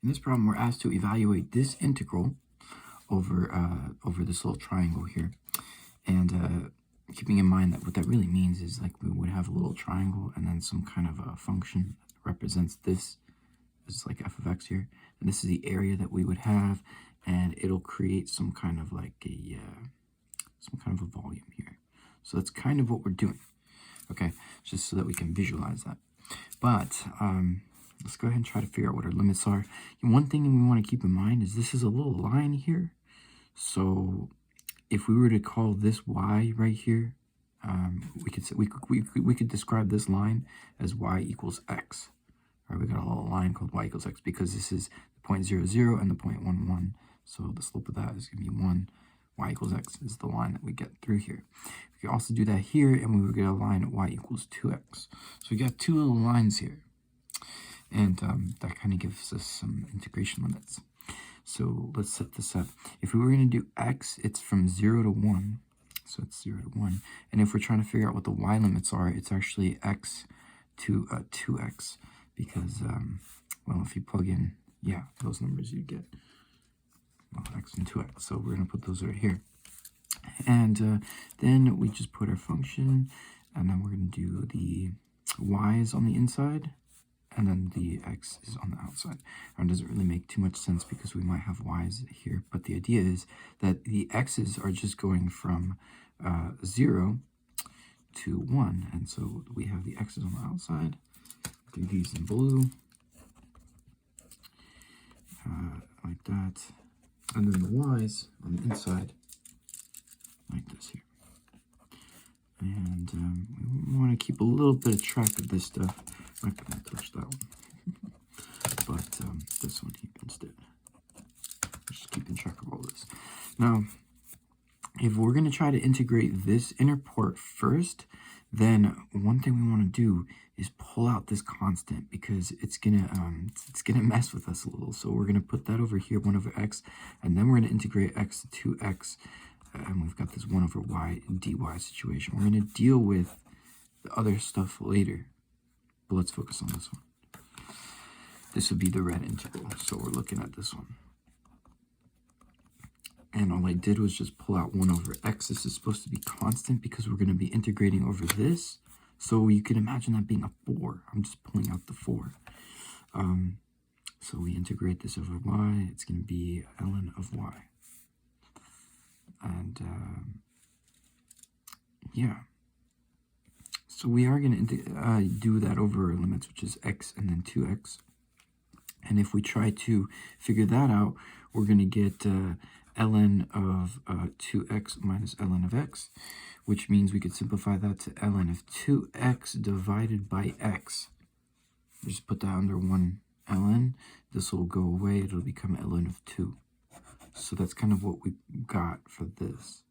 In this problem, we're asked to evaluate this integral over this little triangle here. And keeping in mind that what that really means is like we would have a little triangle and then some kind of a function that represents this as like f of x here. And this is the area that we would have, and it'll create some kind of like some kind of a volume here. So that's kind of what we're doing. Okay, just so that we can visualize that. But let's go ahead and try to figure out what our limits are. And one thing we want to keep in mind is this is a little line here. So if we were to call this y right here, we could describe this line as y equals x. All right, we got a little line called y equals x because this is the point 0, 0 and the point 1, 1. So the slope of that is going to be 1. Y equals x is the line that we get through here. We can also do that here, and we would get a line at y equals 2x. So we got two little lines here. And that kind of gives us some integration limits. So let's set this up. If we were going to do x, it's from 0 to 1. So it's 0 to 1. And if we're trying to figure out what the y limits are, it's actually x to 2x. Because, well, if you plug in, yeah, those numbers you get. Well, x and 2x. So we're going to put those right here. And then we just put our function, and then we're going to do the y's on the inside, and then the x is on the outside. And it doesn't really make too much sense because we might have y's here, but the idea is that the x's are just going from 0 to 1, and so we have the x's on the outside. Do these in blue, like that, and then the y's on the inside, like this here. And we want to keep a little bit of track of this stuff. I'm not going to touch that one, but this one here instead. Just keeping track of all this. Now, if we're going to try to integrate this inner part first, then one thing we want to do is pull out this constant because it's gonna mess with us a little. So we're gonna put that over here, 1 over x, and then we're gonna integrate x to 2x, and we've got this 1 over y dy situation. We're gonna deal with the other stuff later, but let's focus on this one. This would be the red integral, so we're looking at this one. And all I did was just pull out 1 over x. This is supposed to be constant because we're going to be integrating over this. So you can imagine that being a 4. I'm just pulling out the 4. So we integrate this over y. It's going to be ln of y. And yeah. So we are going to do that over our limits, which is x and then 2x. And if we try to figure that out, we're going to get ln of 2x minus ln of x, which means we could simplify that to ln of 2x divided by x. Just put that under 1 ln. This will go away. It'll become ln of 2. So that's kind of what we got for this.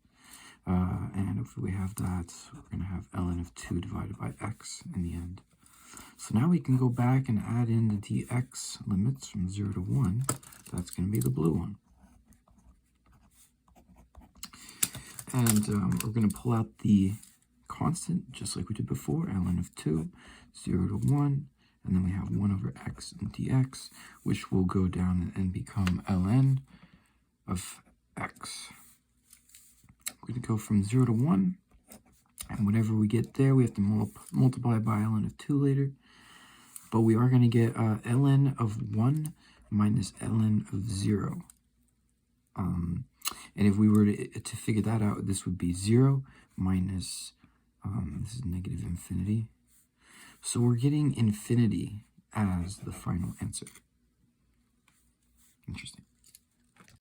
And if we have that, we're going to have ln of 2 divided by x in the end. So now we can go back and add in the dx limits from 0 to 1. That's going to be the blue one. And we're going to pull out the constant, just like we did before, ln of 2, 0 to 1, and then we have 1 over x and dx, which will go down and become ln of x. We're going to go from 0 to 1, and whatever we get there, we have to multiply by ln of 2 later. But we are going to get ln of 1 minus ln of 0. And if we were to figure that out, this would be 0 minus, this is negative infinity. So we're getting infinity as the final answer. Interesting.